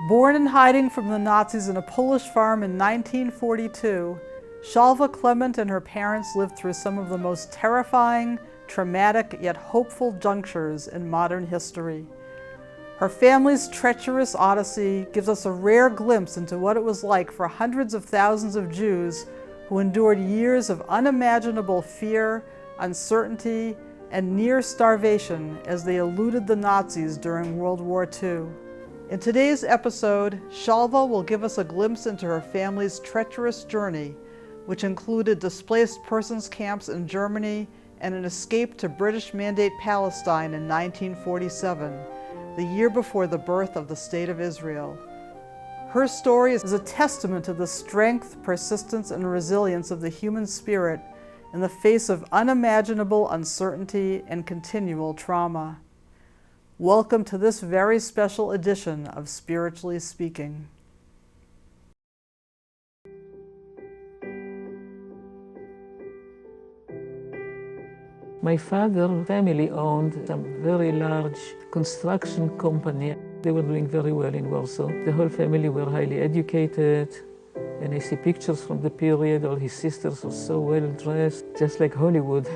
Born in hiding from the Nazis in a Polish farm in 1942, Shalva Klement and her parents lived through some of the most terrifying, traumatic, yet hopeful junctures in modern history. Her family's treacherous odyssey gives us a rare glimpse into what it was like for hundreds of thousands of Jews who endured years of unimaginable fear, uncertainty, and near starvation as they eluded the Nazis during World War II. In today's episode, Shalva will give us a glimpse into her family's treacherous journey, which included displaced persons camps in Germany and an escape to British Mandate Palestine in 1947, the year before the birth of the State of Israel. Her story is a testament to the strength, persistence, and resilience of the human spirit in the face of unimaginable uncertainty and continual trauma. Welcome to this very special edition of Spiritually Speaking. My father's family owned a very large construction company. They were doing very well in Warsaw. The whole family were highly educated, and I see pictures from the period. All his sisters were so well dressed, just like Hollywood.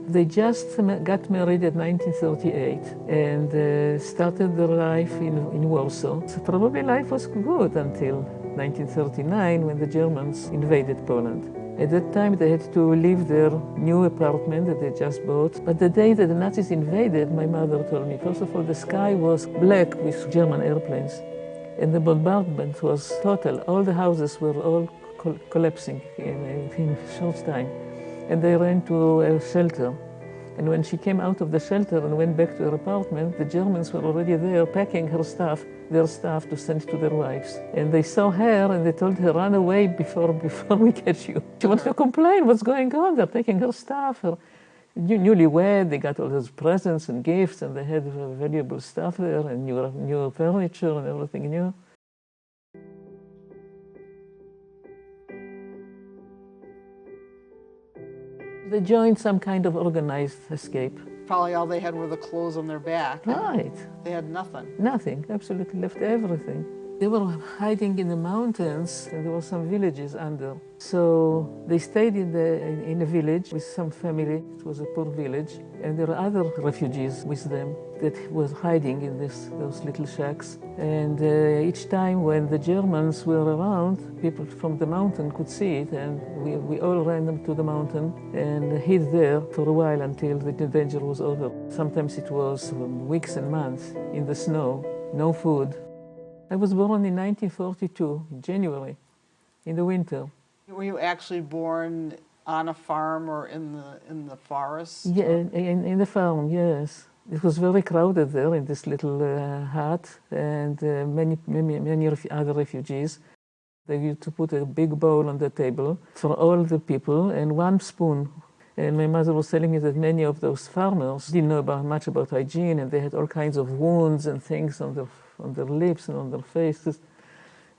They just got married in 1938 and started their life in Warsaw. So probably life was good until 1939 when the Germans invaded Poland. At that time, they had to leave their new apartment that they just bought. But the day that the Nazis invaded, my mother told me, first of all, the sky was black with German airplanes. And the bombardment was total. All the houses were all collapsing in a short time. And they ran to a shelter. And when she came out of the shelter and went back to her apartment, the Germans were already there packing their stuff to send to their wives. And they saw her and they told her, run away before we catch you. She wants to complain, what's going on? They're taking her stuff. Her newlywed, they got all those presents and gifts, and they had valuable stuff there and new furniture and everything new. They joined some kind of organized escape. Probably all they had were the clothes on their back. Right. They had nothing. Nothing, absolutely left everything. They were hiding in the mountains, and there were some villages under. So they stayed in a village with some family. It was a poor village, and there were other refugees with them that were hiding in those little shacks. And each time when the Germans were around, people from the mountain could see it, and we all ran them to the mountain and hid there for a while until the danger was over. Sometimes it was weeks and months in the snow, no food. I was born in 1942, in January, in the winter. Were you actually born on a farm or in the forest? Yeah, in the farm, yes. It was very crowded there in this little hut, and many other refugees. They used to put a big bowl on the table for all the people and one spoon. And my mother was telling me that many of those farmers didn't know much about hygiene, and they had all kinds of wounds and things on their lips and on their faces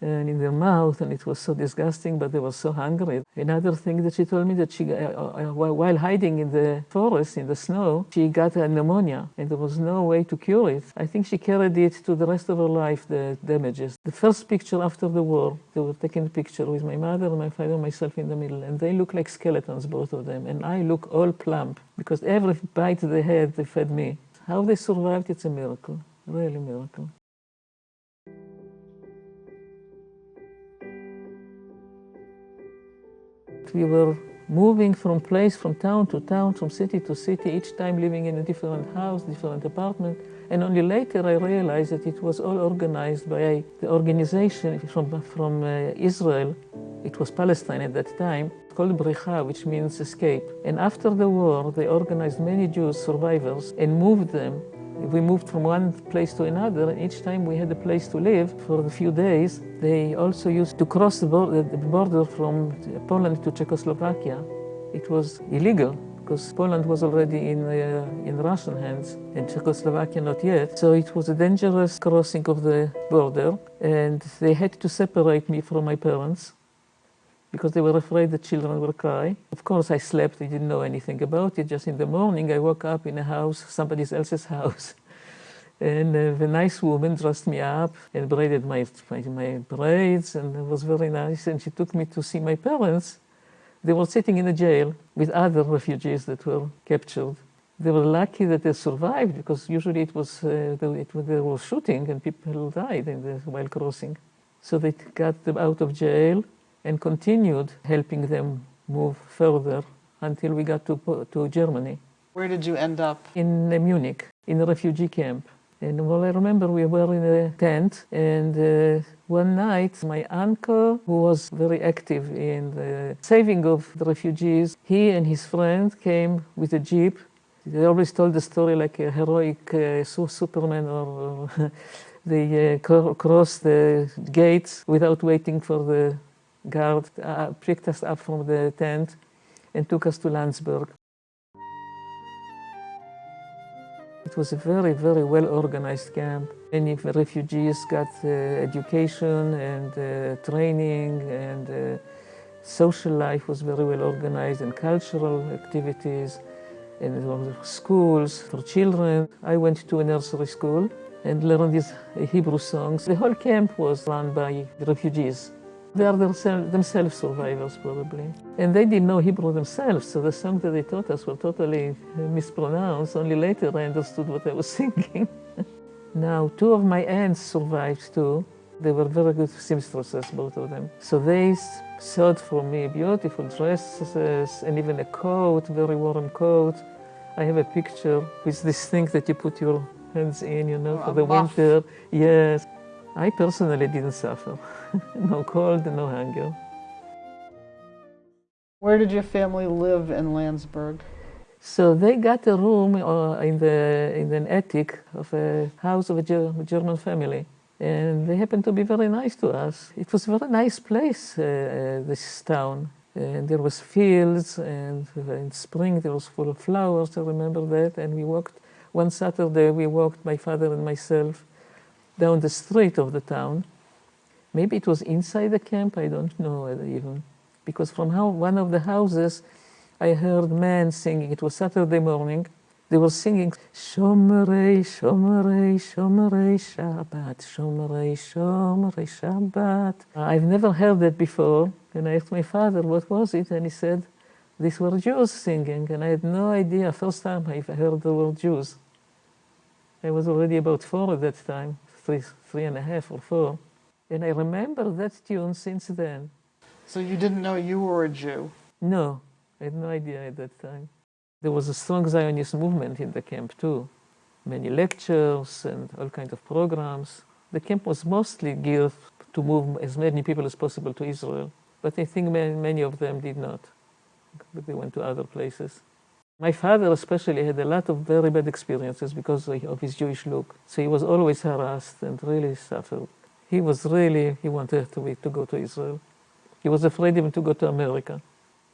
and in their mouth, and it was so disgusting, but they were so hungry. Another thing that she told me, that she, while hiding in the forest, in the snow, she got a pneumonia, and there was no way to cure it. I think she carried it to the rest of her life, the damages. The first picture after the war, they were taking a picture with my mother, my father, and myself in the middle, and they look like skeletons, both of them, and I look all plump, because every bite they had, they fed me. How they survived, it's a miracle, really a miracle. We were moving from town to town, from city to city, each time living in a different house, different apartment. And only later I realized that it was all organized by the organization from Israel. It was Palestine at that time, called Brecha, which means escape. And after the war, they organized many Jews, survivors, and moved them. We moved from one place to another, and each time we had a place to live for a few days. They also used to cross the border from Poland to Czechoslovakia. It was illegal because Poland was already in Russian hands and Czechoslovakia not yet. So it was a dangerous crossing of the border, and they had to separate me from my parents because they were afraid the children would cry. Of course, I slept, I didn't know anything about it. Just in the morning, I woke up in a house, somebody else's house. And the nice woman dressed me up and braided my braids, and it was very nice. And she took me to see my parents. They were sitting in a jail with other refugees that were captured. They were lucky that they survived, because usually it was they were shooting and people died while crossing. So they got them out of jail and continued helping them move further until we got to Germany. Where did you end up? In Munich, in a refugee camp. And well, I remember we were in a tent, and one night my uncle, who was very active in the saving of the refugees, he and his friend came with a jeep. They always told the story like a heroic Superman, or they crossed the gates without waiting for the guard, picked us up from the tent and took us to Landsberg. It was a very, very well-organized camp. Many refugees got education and training, and social life was very well organized, and cultural activities, and there were schools for children. I went to a nursery school and learned these Hebrew songs. The whole camp was run by refugees. They are themselves survivors, probably. And they didn't know Hebrew themselves, so the songs that they taught us were totally mispronounced. Only later I understood what I was singing. Now, two of my aunts survived too. They were very good seamstresses, both of them. So they sewed for me beautiful dresses and even a coat, very warm coat. I have a picture with this thing that you put your hands in, you know, for the winter. Yes. I personally didn't suffer. No cold, no hunger. Where did your family live in Landsberg? So they got a room in an attic of a house of a German family. And they happened to be very nice to us. It was a very nice place, this town. And there was fields, and in spring there was full of flowers, I remember that. And we walked, one Saturday we walked, my father and myself, down the street of the town. Maybe it was inside the camp, I don't know even. Because from one of the houses, I heard men singing. It was Saturday morning. They were singing, Shomerei, Shomerei, Shomerei Shabbat, Shomerei, Shomerei Shabbat. I've never heard that before. And I asked my father, what was it? And he said, these were Jews singing. And I had no idea. First time I heard the word Jews. I was already about 4 at that time, 3.5 or 4. And I remember that tune since then. So you didn't know you were a Jew? No, I had no idea at that time. There was a strong Zionist movement in the camp too. Many lectures and all kinds of programs. The camp was mostly geared to move as many people as possible to Israel. But I think many of them did not. But they went to other places. My father especially had a lot of very bad experiences because of his Jewish look. So he was always harassed and really suffered. He wanted to go to Israel. He was afraid even to go to America.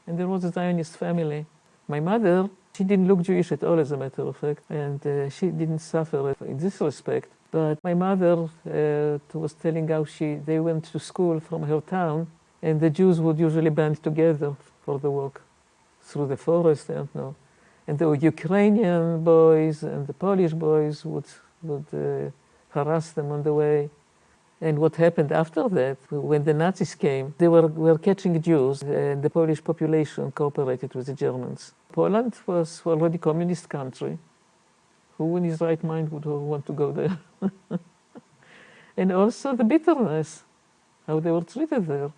And there was a Zionist family. My mother, she didn't look Jewish at all, as a matter of fact, and she didn't suffer in this respect. But my mother was telling how they went to school from her town, and the Jews would usually band together for the walk through the forest, I don't know. And the Ukrainian boys and the Polish boys would harass them on the way. And what happened after that, when the Nazis came, they were catching Jews, and the Polish population cooperated with the Germans. Poland was already a communist country. Who in his right mind would want to go there? And also the bitterness, how they were treated there.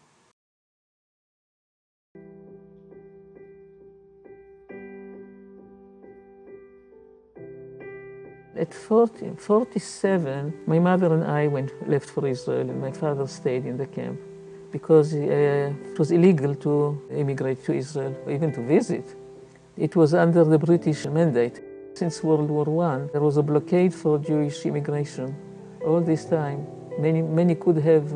At 47, my mother and I left for Israel, and my father stayed in the camp because it was illegal to immigrate to Israel, even to visit. It was under the British Mandate. Since World War I, there was a blockade for Jewish immigration. All this time, many could have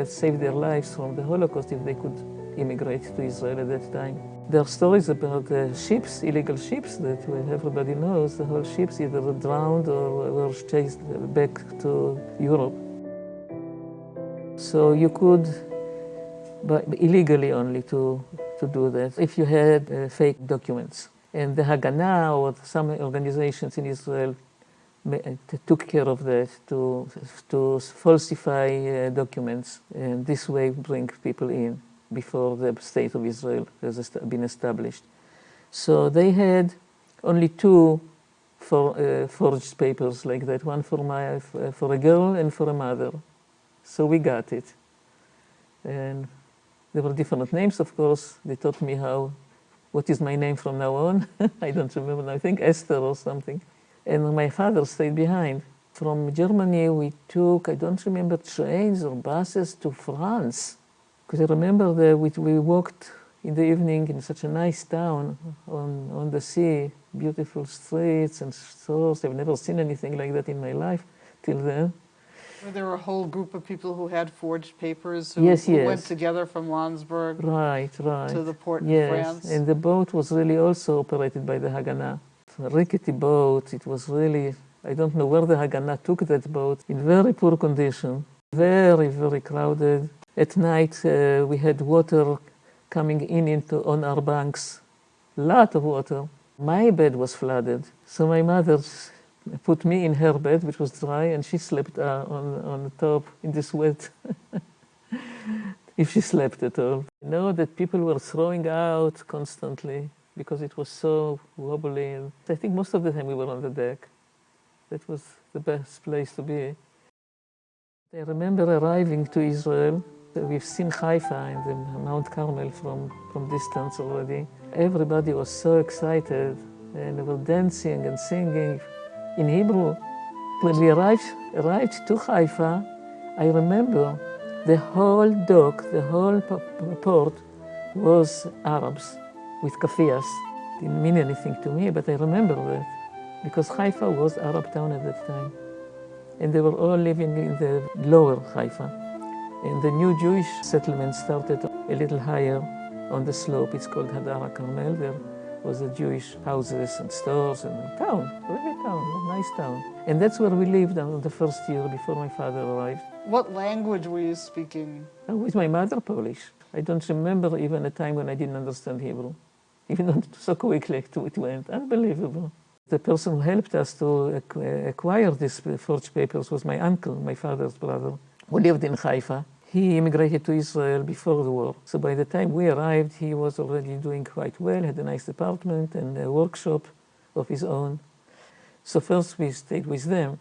saved their lives from the Holocaust if they could immigrate to Israel at that time. There are stories about ships, illegal ships, that everybody knows. The whole ships either drowned or were chased back to Europe. So you could, but illegally only, to do that, if you had fake documents. And the Haganah or some organizations in Israel took care of that, to falsify documents, and this way bring people in before the state of Israel has been established. So they had only two forged papers like that, one for a girl and for a mother. So we got it. And there were different names, of course. They taught me what is my name from now on. I don't remember now. I think Esther or something. And my father stayed behind. From Germany, we took, I don't remember, trains or buses to France. Because I remember that we walked in the evening in such a nice town on the sea, beautiful streets and stores. I've never seen anything like that in my life till then. There were a whole group of people who had forged papers who went together from Landsberg to the port in France. And the boat was really also operated by the Haganah. A rickety boat. It was really, I don't know where the Haganah took that boat, in very poor condition, very, very crowded. At night we had water coming on our banks, a lot of water. My bed was flooded, so my mother put me in her bed, which was dry, and she slept on the top in this wet, if she slept at all. I know that people were throwing out constantly because it was so wobbly. And I think most of the time we were on the deck. That was the best place to be. I remember arriving to Israel. We've seen Haifa and the Mount Carmel from distance already. Everybody was so excited, and they were dancing and singing in Hebrew. When we arrived to Haifa, I remember the whole dock, the whole port was Arabs with kafiyas. Didn't mean anything to me, but I remember that because Haifa was Arab town at that time. And they were all living in the lower Haifa. And the new Jewish settlement started a little higher on the slope. It's called Hadara Carmel. There was the Jewish houses and stores and a town, really town, a nice town. And that's where we lived on the first year before my father arrived. What language were you speaking? With my mother, Polish. I don't remember even a time when I didn't understand Hebrew, even though so quickly it went. Unbelievable. The person who helped us to acquire these forged papers was my uncle, my father's brother, who lived in Haifa. He immigrated to Israel before the war. So by the time we arrived, he was already doing quite well, had a nice apartment and a workshop of his own. So first we stayed with them,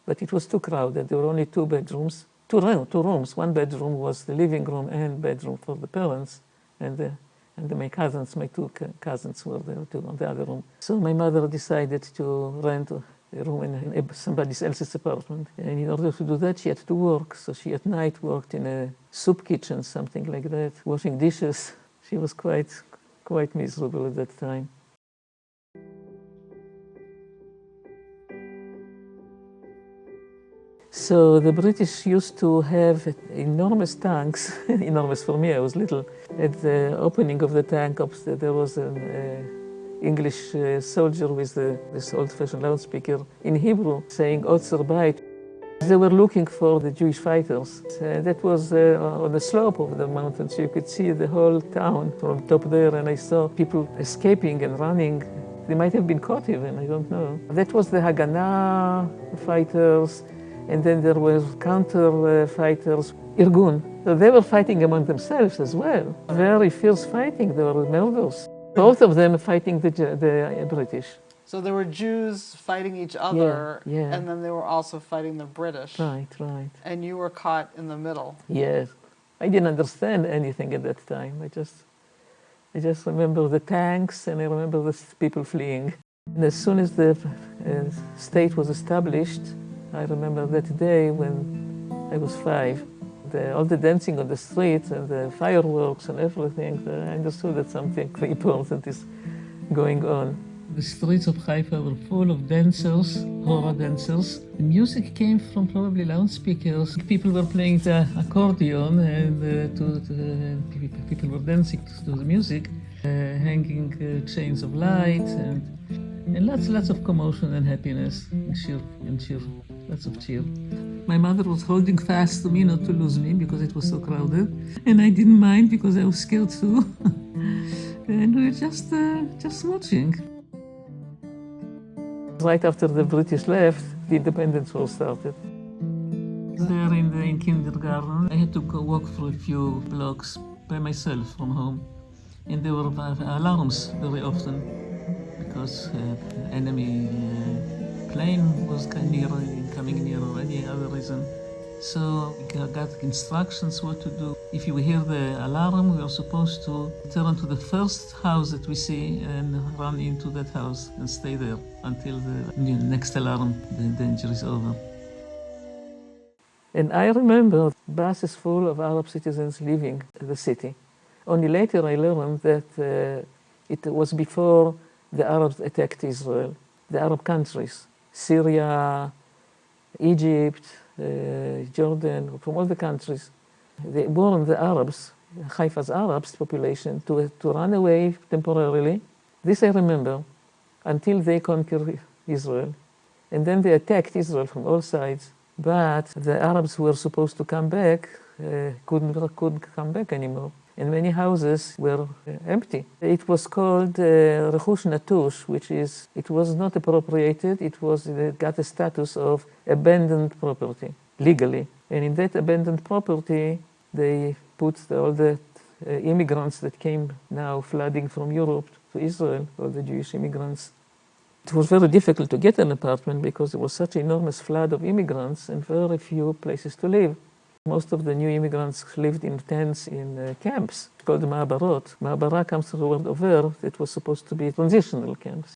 but it was too crowded. There were only two bedrooms, two rooms. One bedroom was the living room and bedroom for the parents, and my cousins, my two cousins were there too on the other room. So my mother decided to rent a room in somebody else's apartment. And in order to do that, she had to work. So she at night worked in a soup kitchen, something like that, washing dishes. She was quite miserable at that time. So the British used to have enormous tanks, enormous for me, I was little. At the opening of the tank, there was an English soldier with this old-fashioned loudspeaker in Hebrew saying, Otzer Beit. They were looking for the Jewish fighters. That was on the slope of the mountain, so you could see the whole town from top there, and I saw people escaping and running. They might have been caught even, I don't know. That was the Haganah fighters. And then there were counter fighters, Irgun. So they were fighting among themselves as well. Very fierce fighting, there were murders. Both of them fighting the British. So there were Jews fighting each other, and then they were also fighting the British. Right. And you were caught in the middle. Yes. I didn't understand anything at that time. I just remember the tanks, and I remember the people fleeing. And as soon as the state was established, I remember that day when I was 5, all the dancing on the streets and the fireworks and everything, I understood that something important is going on. The streets of Haifa were full of dancers, horror dancers. The music came from probably loudspeakers. People were playing the accordion and people were dancing to the music, hanging chains of light and lots of commotion and happiness and cheer. Lots of cheer. My mother was holding fast to me not to lose me because it was so crowded, and I didn't mind because I was scared too. And we were just watching. Right after the British left, the independence war started. There in kindergarten, I had to go walk for a few blocks by myself from home. And there were alarms very often because enemy plane was coming near or any other reason. So we got instructions what to do. If you hear the alarm, we are supposed to turn to the first house that we see and run into that house and stay there until the next alarm, the danger is over. And I remember buses full of Arab citizens leaving the city. Only later I learned that it was before the Arabs attacked Israel. The Arab countries, Syria, Egypt, Jordan, from all the countries, they warned the Arabs, Haifa's Arabs population, to run away temporarily. This I remember, until they conquer Israel. And then they attacked Israel from all sides. But the Arabs who were supposed to come back couldn't come back anymore. And many houses were empty. It was called rechush natush, which is, it was not appropriated, it got a status of abandoned property, legally. And in that abandoned property, they put all the immigrants that came now flooding from Europe to Israel, all the Jewish immigrants. It was very difficult to get an apartment because there was such an enormous flood of immigrants and very few places to live. Most of the new immigrants lived in tents in camps called ma'abarot. Ma'abara comes from the word over, it was supposed to be transitional camps.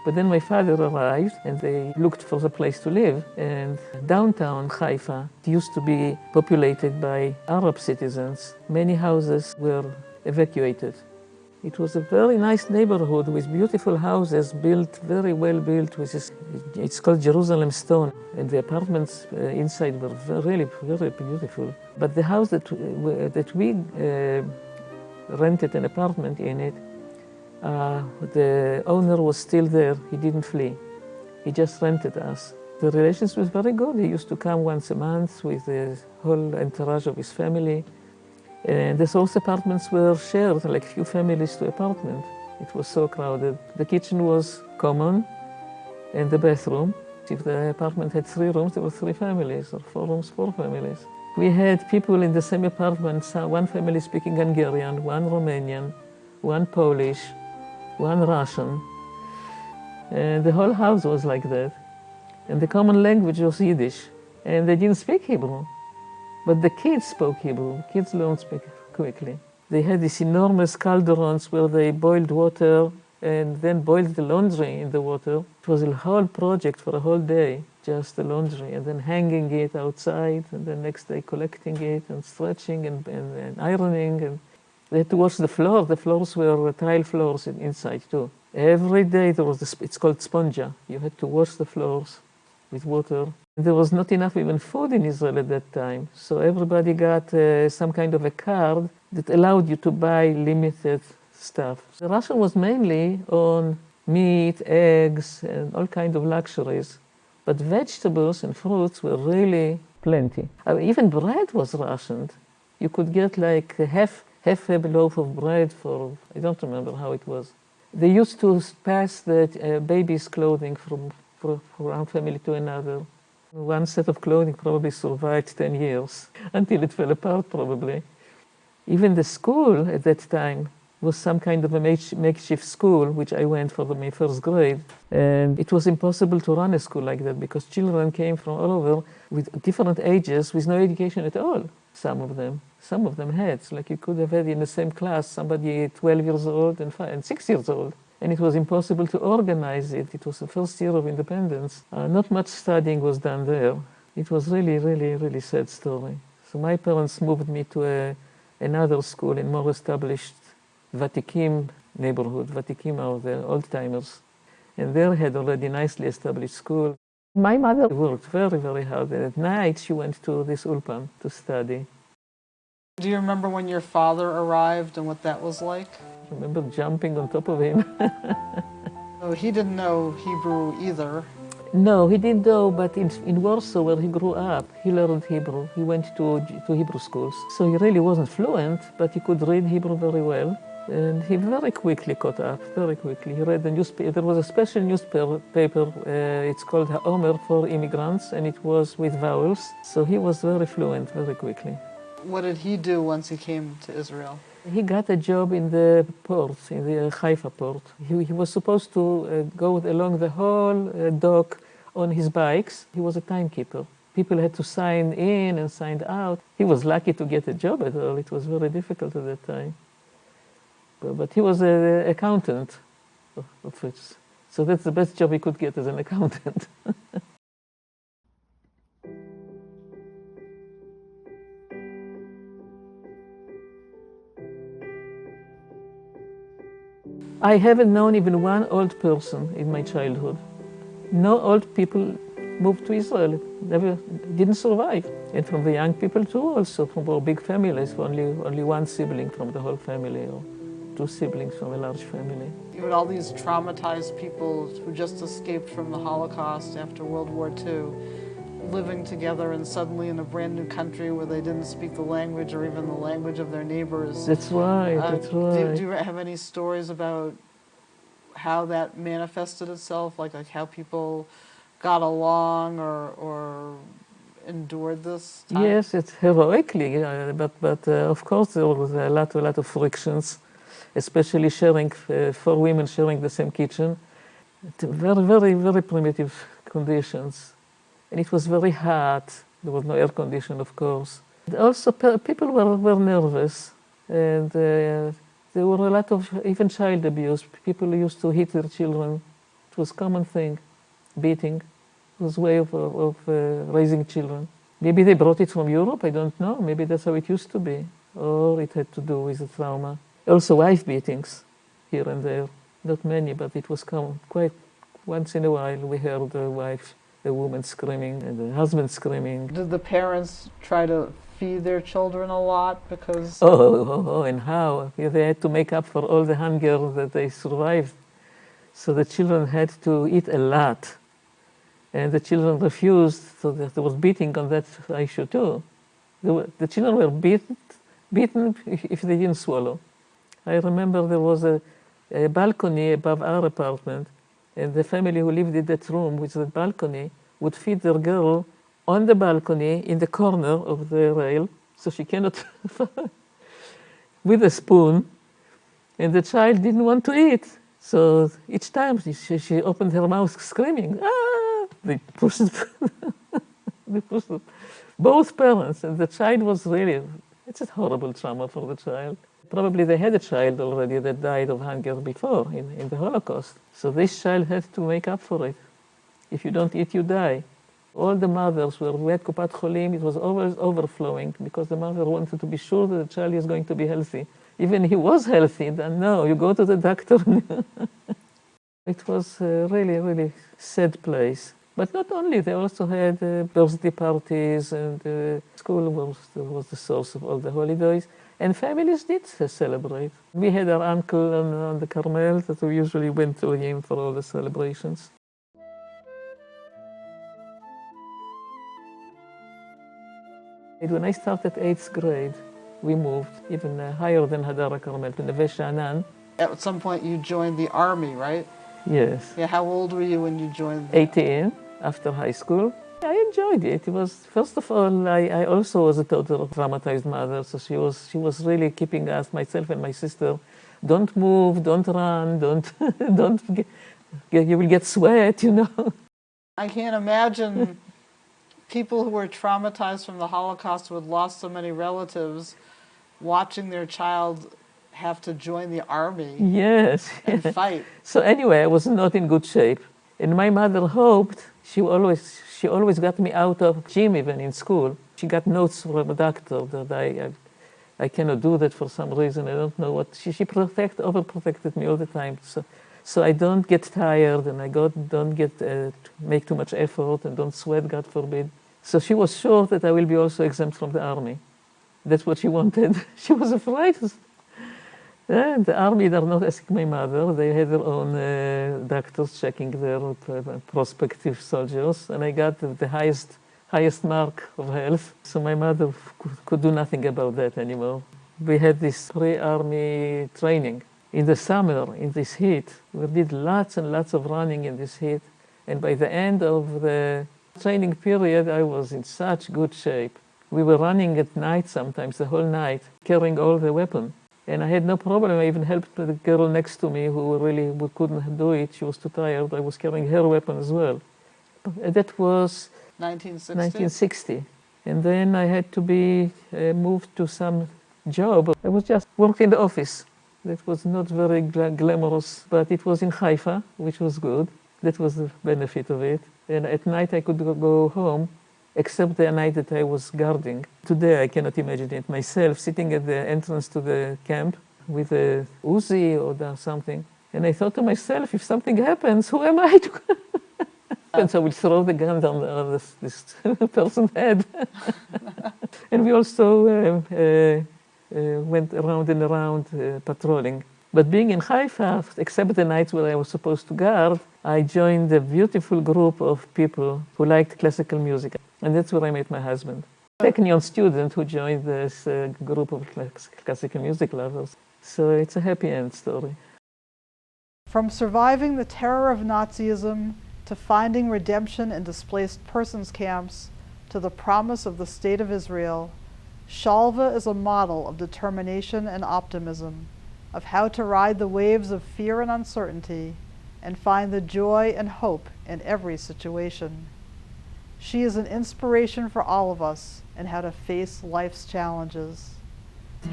But then my father arrived and they looked for a place to live. And downtown Haifa used to be populated by Arab citizens. Many houses were evacuated. It was a very nice neighborhood with beautiful houses built, very well built. It's called Jerusalem Stone. And the apartments inside were really very beautiful. But the house that we rented an apartment in it, the owner was still there. He didn't flee. He just rented us. The relations was very good. He used to come once a month with the whole entourage of his family. And the source apartments were shared, like few families to apartment. It was so crowded. The kitchen was common and the bathroom. If the apartment had 3 rooms, there were 3 families, or 4 rooms, 4 families. We had people in the same apartment, one family speaking Hungarian, one Romanian, one Polish, one Russian, and the whole house was like that. And the common language was Yiddish, and they didn't speak Hebrew, but the kids spoke Hebrew. Kids learned to speak quickly. They had these enormous cauldrons where they boiled water and then boiled the laundry in the water. It was a whole project for a whole day, just the laundry, and then hanging it outside, and the next day collecting it and stretching and ironing. And they had to wash the floor. The floors were tile floors inside too. Every day there was it's called spongia. You had to wash the floors with water. There was not enough even food in Israel at that time. So everybody got some kind of a card that allowed you to buy limited stuff. The Russian was mainly on meat, eggs, and all kinds of luxuries. But vegetables and fruits were really plenty. Even bread was rationed. You could get like half a loaf of bread for, I don't remember how it was. They used to pass the baby's clothing from one family to another. One set of clothing probably survived 10 years, until it fell apart probably. Even the school at that time was some kind of a makeshift school, which I went for my first grade. And it was impossible to run a school like that because children came from all over with different ages with no education at all, some of them. Some of them had, like you could have had in the same class somebody 12 years old and 6 years old. And it was impossible to organize it. It was the first year of independence. Not much studying was done there. It was really, really, really sad story. So my parents moved me to another school in more established Vatikim neighborhood. Vatikim are the old-timers. And there had already nicely established school. My mother worked very, very hard. And at night she went to this ulpan to study. Do you remember when your father arrived and what that was like? I remember jumping on top of him. Oh, he didn't know Hebrew either. No, he didn't know, but in Warsaw, where he grew up, he learned Hebrew. He went to Hebrew schools. So he really wasn't fluent, but he could read Hebrew very well. And he very quickly caught up, very quickly. He read the newspaper. There was a special newspaper, it's called Ha'omer for immigrants, and it was with vowels. So he was very fluent very quickly. What did he do once he came to Israel? He got a job in the port, in the Haifa port. He was supposed to go along the whole dock on his bikes. He was a timekeeper. People had to sign in and sign out. He was lucky to get a job at all. It was very difficult at that time. But he was an accountant of it. So that's the best job he could get as an accountant. I haven't known even one old person in my childhood. No old people moved to Israel, never, didn't survive. And from the young people too, also from our big families, only one sibling from the whole family, or two siblings from a large family. You had all these traumatized people who just escaped from the Holocaust after World War II, living together and suddenly in a brand new country where they didn't speak the language or even the language of their neighbors. That's right, that's right. Do you have any stories about how that manifested itself, like how people got along or endured this time? Yes, it's heroically, but of course there was a lot of frictions, especially sharing, 4 women sharing the same kitchen. Very primitive conditions. And it was very hot. There was no air conditioning, of course. And also, people were nervous, and there were a lot of even child abuse. People used to hit their children. It was a common thing. Beating was a way of raising children. Maybe they brought it from Europe, I don't know. Maybe that's how it used to be. Or it had to do with the trauma. Also wife beatings here and there. Not many, but it was common. Quite once in a while we heard a woman screaming and the husband screaming. Did the parents try to feed their children a lot because... And how? They had to make up for all the hunger that they survived. So the children had to eat a lot. And the children refused, so there was beating on that issue too. The children were beaten if they didn't swallow. I remember there was a balcony above our apartment, and the family who lived in that room with the balcony would feed their girl on the balcony in the corner of the rail, so she cannot, with a spoon, and the child didn't want to eat. So each time she opened her mouth screaming, ah! They pushed both parents, and the child was really, it's a horrible trauma for the child. Probably they had a child already that died of hunger before in the Holocaust. So this child had to make up for it. If you don't eat, you die. All the mothers we had Kupat Cholim, it was always overflowing because the mother wanted to be sure that the child is going to be healthy. Even he was healthy, then no, you go to the doctor. It was a really sad place. But not only, they also had birthday parties, and school was the source of all the holidays. And families did celebrate. We had our uncle on the Carmel that we usually went to him for all the celebrations. When I started 8th grade, we moved even higher than Hadara Carmel to Neve Sha'anan. At some point you joined the army, right? Yes. Yeah, how old were you when you joined? 18, after high school. I enjoyed it. It was, first of all, I also was a total traumatized mother, so she was really keeping us, myself and my sister, don't move, don't run, you will get sweat, you know. I can't imagine people who were traumatized from the Holocaust who had lost so many relatives watching their child have to join the army. Yes. And fight. So anyway, I was not in good shape. And my mother hoped, she always got me out of gym even in school. She got notes from a doctor that I cannot do that for some reason. I don't know what. She overprotected me all the time. So I don't get tired and I don't make too much effort and don't sweat, God forbid. So she was sure that I will be also exempt from the army. That's what she wanted. She was afraid. The army, they're not asking my mother. They had their own doctors checking their prospective soldiers, and I got the highest mark of health. So my mother could do nothing about that anymore. We had this pre-army training. In the summer, in this heat, we did lots and lots of running in this heat. And by the end of the training period, I was in such good shape. We were running at night sometimes, the whole night, carrying all the weapons. And I had no problem. I even helped the girl next to me who couldn't do it. She was too tired. I was carrying her weapon as well. That was 1960. And then I had to be moved to some job. I was just working in the office. That was not very glamorous, but it was in Haifa, which was good. That was the benefit of it. And at night I could go home, except the night that I was guarding. Today I cannot imagine it myself, sitting at the entrance to the camp with a Uzi or something. And I thought to myself, if something happens, who am I to... And so I will throw the gun down on this person's head. And we also went around and around patrolling. But being in Haifa, except the nights where I was supposed to guard, I joined a beautiful group of people who liked classical music. And that's where I met my husband. A technion student who joined this group of classical music lovers. So it's a happy end story. From surviving the terror of Nazism to finding redemption in displaced persons camps to the promise of the State of Israel, Shalva is a model of determination and optimism, of how to ride the waves of fear and uncertainty and find the joy and hope in every situation. She is an inspiration for all of us in how to face life's challenges.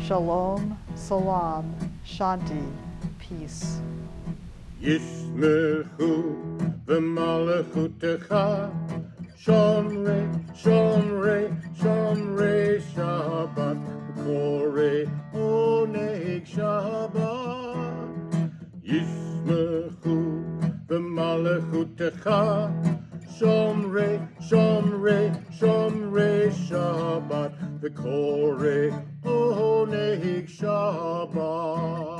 Shalom, salam, shanti, peace. Yismechu v'malachutecha Shomrei, Shomrei, Shomrei Shabbat Korei Oneg Shabbat Yismechu v'malachutecha Shomrei, Shomrei, Shomrei Shabbat Korei Oneg Shabbat